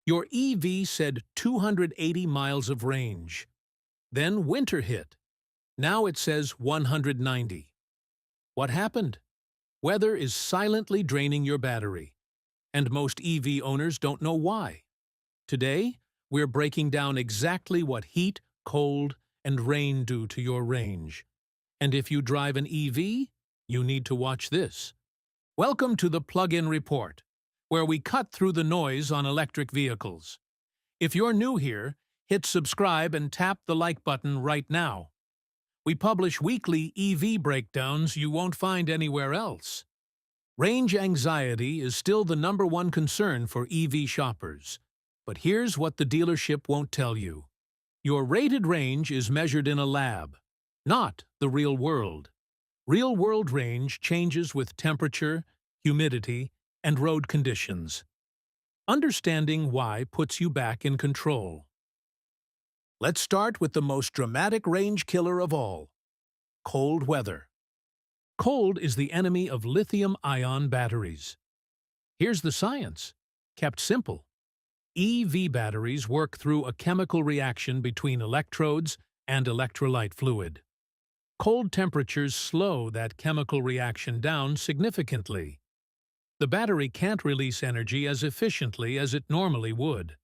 Your EV said 280 miles of range. Then winter hit. Now it says 190. What happened? Weather is silently draining your battery, and most EV owners don't know why. Today, we're breaking down exactly what heat, cold, and rain do to your range. And if you drive an EV, you need to watch this. Welcome to the Plug-in Report, where we cut through the noise on electric vehicles. If you're new here, hit subscribe and tap the like button right now. We publish weekly EV breakdowns you won't find anywhere else. Range anxiety is still the #1 concern for EV shoppers. But here's what the dealership won't tell you. Your rated range is measured in a lab, not the real world. Real-world range changes with temperature, humidity, and road conditions. Understanding why puts you back in control. Let's start with the most dramatic range killer of all: cold weather. Cold is the enemy of lithium-ion batteries. Here's the science, kept simple. EV batteries work through a chemical reaction between electrodes and electrolyte fluid. Cold temperatures slow that chemical reaction down significantly. The battery can't release energy as efficiently as it normally would.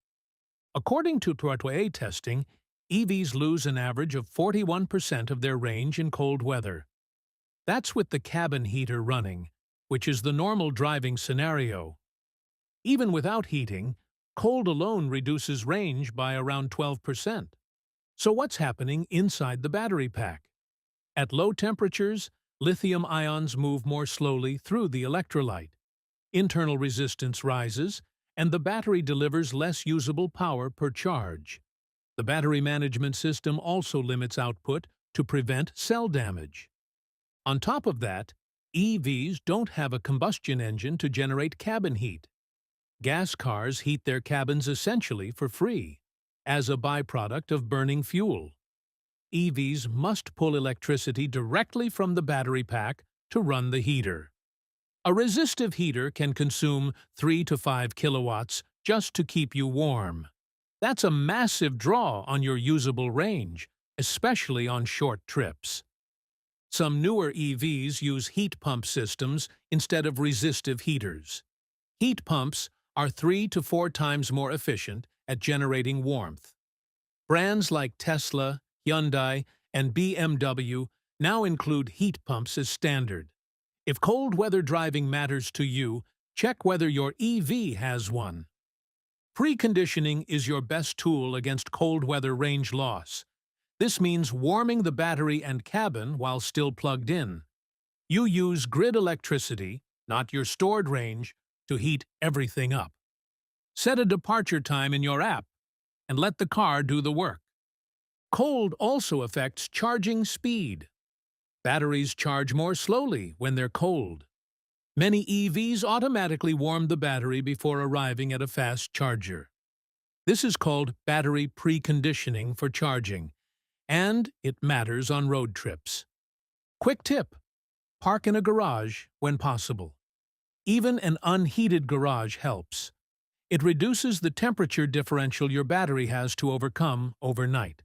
According to Tourtois testing, EVs lose an average of 41% of their range in cold weather. That's with the cabin heater running, which is the normal driving scenario. Even without heating, cold alone reduces range by around 12%. So what's happening inside the battery pack? At low temperatures, lithium ions move more slowly through the electrolyte. Internal resistance rises, and the battery delivers less usable power per charge. The battery management system also limits output to prevent cell damage. On top of that, EVs don't have a combustion engine to generate cabin heat. Gas cars heat their cabins essentially for free, as a byproduct of burning fuel. EVs must pull electricity directly from the battery pack to run the heater. A resistive heater can consume 3 to 5 kilowatts just to keep you warm. That's a massive draw on your usable range, especially on short trips. Some newer EVs use heat pump systems instead of resistive heaters. Heat pumps are 3 to 4 times more efficient at generating warmth. Brands like Tesla, Hyundai, and BMW now include heat pumps as standard. If cold weather driving matters to you, check whether your EV has one. Preconditioning is your best tool against cold weather range loss. This means warming the battery and cabin while still plugged in. You use grid electricity, not your stored range, to heat everything up. Set a departure time in your app and let the car do the work. Cold also affects charging speed. Batteries charge more slowly when they're cold. Many EVs automatically warm the battery before arriving at a fast charger. This is called battery preconditioning for charging, and it matters on road trips. Quick tip: park in a garage when possible. Even an unheated garage helps. It reduces the temperature differential your battery has to overcome overnight.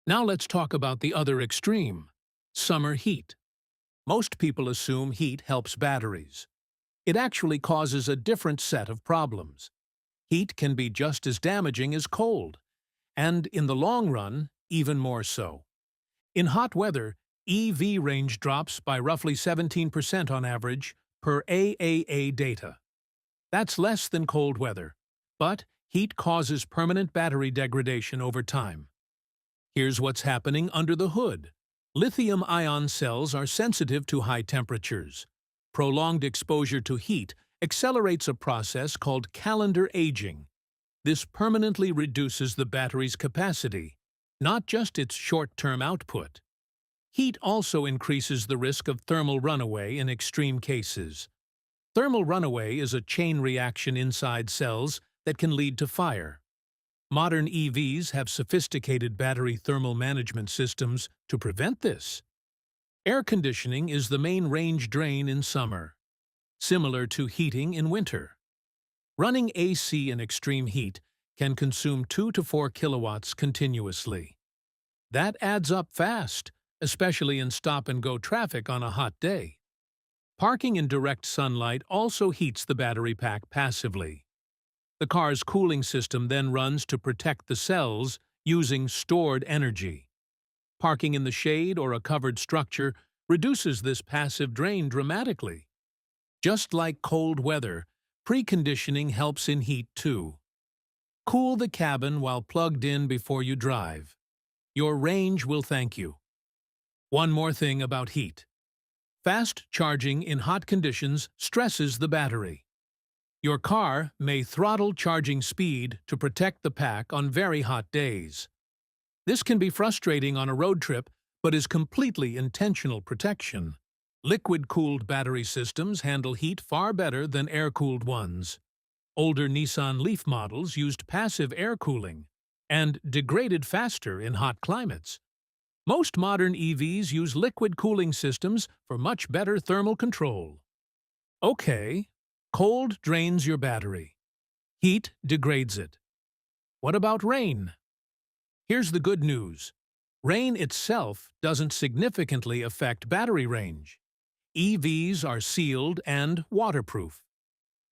Now let's talk about the other extreme: summer heat. Most people assume heat helps batteries. It actually causes a different set of problems. Heat can be just as damaging as cold, and in the long run, even more so. In hot weather, EV range drops by roughly 17% on average per AAA data. That's less than cold weather, but heat causes permanent battery degradation over time. Here's what's happening under the hood. Lithium-ion cells are sensitive to high temperatures. Prolonged exposure to heat accelerates a process called calendar aging. This permanently reduces the battery's capacity, not just its short-term output. Heat also increases the risk of thermal runaway in extreme cases. Thermal runaway is a chain reaction inside cells that can lead to fire. Modern EVs have sophisticated battery thermal management systems to prevent this. Air conditioning is the main range drain in summer, similar to heating in winter. Running AC in extreme heat can consume 2 to 4 kilowatts continuously. That adds up fast, especially in stop-and-go traffic on a hot day. Parking in direct sunlight also heats the battery pack passively. The car's cooling system then runs to protect the cells using stored energy. Parking in the shade or a covered structure reduces this passive drain dramatically. Just like cold weather, preconditioning helps in heat too. Cool the cabin while plugged in before you drive. Your range will thank you. One more thing about heat. Fast charging in hot conditions stresses the battery. Your car may throttle charging speed to protect the pack on very hot days. This can be frustrating on a road trip, but is completely intentional protection. Liquid-cooled battery systems handle heat far better than air-cooled ones. Older Nissan Leaf models used passive air cooling and degraded faster in hot climates. Most modern EVs use liquid cooling systems for much better thermal control. Okay, cold drains your battery. Heat degrades it. What about rain? Here's the good news. Rain itself doesn't significantly affect battery range. EVs are sealed and waterproof.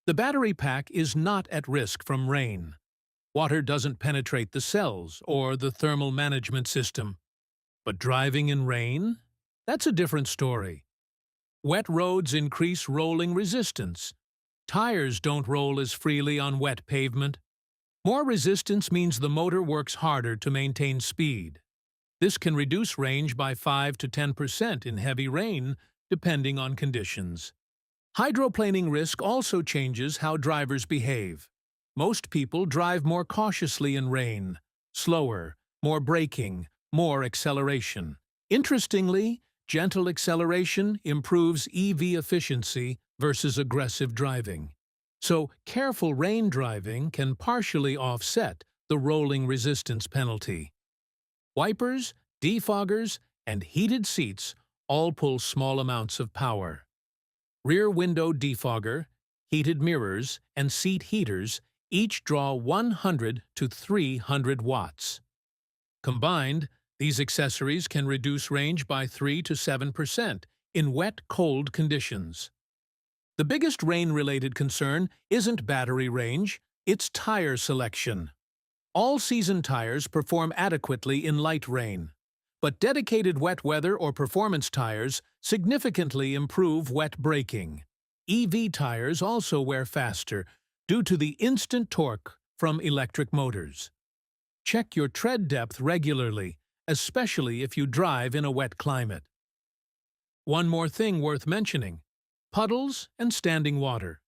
The battery pack is not at risk from rain. Water doesn't penetrate the cells or the thermal management system. But driving in rain? That's a different story. Wet roads increase rolling resistance. Tires don't roll as freely on wet pavement. More resistance means the motor works harder to maintain speed. This can reduce range by 5 to 10% in heavy rain, depending on conditions. Hydroplaning risk also changes how drivers behave. Most people drive more cautiously in rain, slower, more braking, more acceleration. Interestingly, gentle acceleration improves EV efficiency versus aggressive driving. So, careful rain driving can partially offset the rolling resistance penalty. Wipers, defoggers, and heated seats all pull small amounts of power. Rear window defogger, heated mirrors, and seat heaters each draw 100 to 300 watts. Combined, these accessories can reduce range by 3 to 7% in wet, cold conditions. The biggest rain-related concern isn't battery range, it's tire selection. All-season tires perform adequately in light rain, but dedicated wet weather or performance tires significantly improve wet braking. EV tires also wear faster due to the instant torque from electric motors. Check your tread depth regularly, especially if you drive in a wet climate. One more thing worth mentioning: puddles and standing water.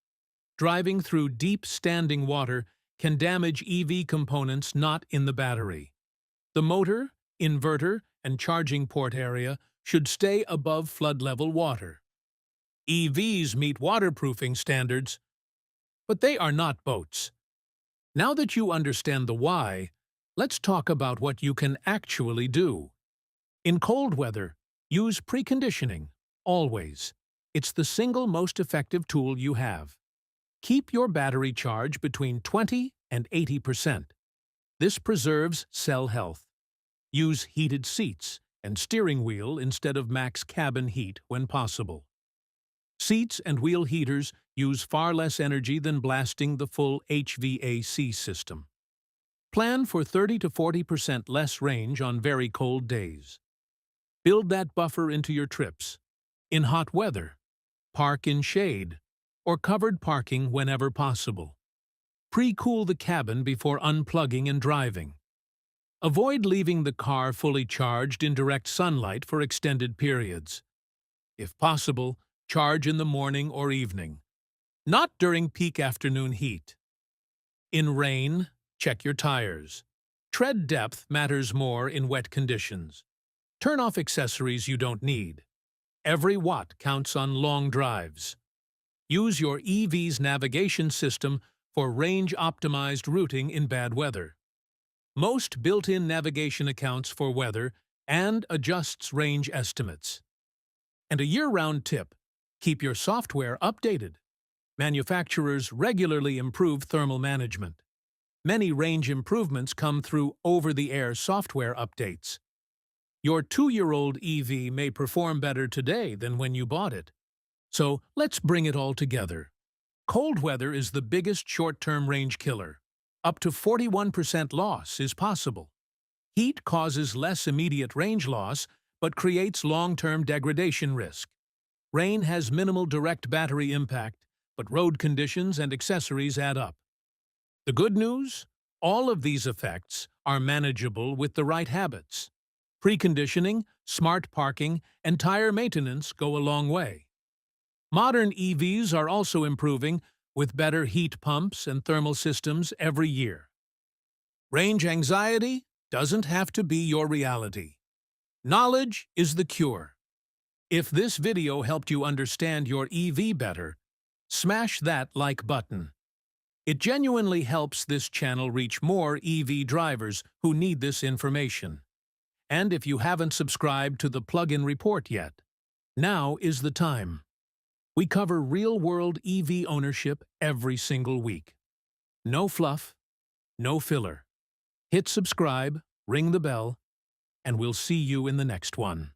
Driving through deep standing water can damage EV components not in the battery. The motor, inverter, and charging port area should stay above flood-level water. EVs meet waterproofing standards, but they are not boats. Now that you understand the why, let's talk about what you can actually do. In cold weather, use preconditioning, always. It's the single most effective tool you have. Keep your battery charge between 20 and 80%. This preserves cell health. Use heated seats and steering wheel instead of max cabin heat when possible. Seats and wheel heaters use far less energy than blasting the full HVAC system. Plan for 30 to 40% less range on very cold days. Build that buffer into your trips. In hot weather, park in shade, or covered parking whenever possible. Pre-cool the cabin before unplugging and driving. Avoid leaving the car fully charged in direct sunlight for extended periods. If possible, charge in the morning or evening, not during peak afternoon heat. In rain, check your tires. Tread depth matters more in wet conditions. Turn off accessories you don't need. Every watt counts on long drives. Use your EV's navigation system for range-optimized routing in bad weather. Most built-in navigation accounts for weather and adjusts range estimates. And a year-round tip: keep your software updated. Manufacturers regularly improve thermal management. Many range improvements come through over-the-air software updates. Your 2-year-old EV may perform better today than when you bought it. So let's bring it all together. Cold weather is the biggest short-term range killer. Up to 41% loss is possible. Heat causes less immediate range loss, but creates long-term degradation risk. Rain has minimal direct battery impact, but road conditions and accessories add up. The good news? All of these effects are manageable with the right habits. Preconditioning, smart parking, and tire maintenance go a long way. Modern EVs are also improving with better heat pumps and thermal systems every year. Range anxiety doesn't have to be your reality. Knowledge is the cure. If this video helped you understand your EV better, smash that like button. It genuinely helps this channel reach more EV drivers who need this information. And if you haven't subscribed to the Plug-in Report yet, now is the time. We cover real-world EV ownership every single week. No fluff, no filler. Hit subscribe, ring the bell, and we'll see you in the next one.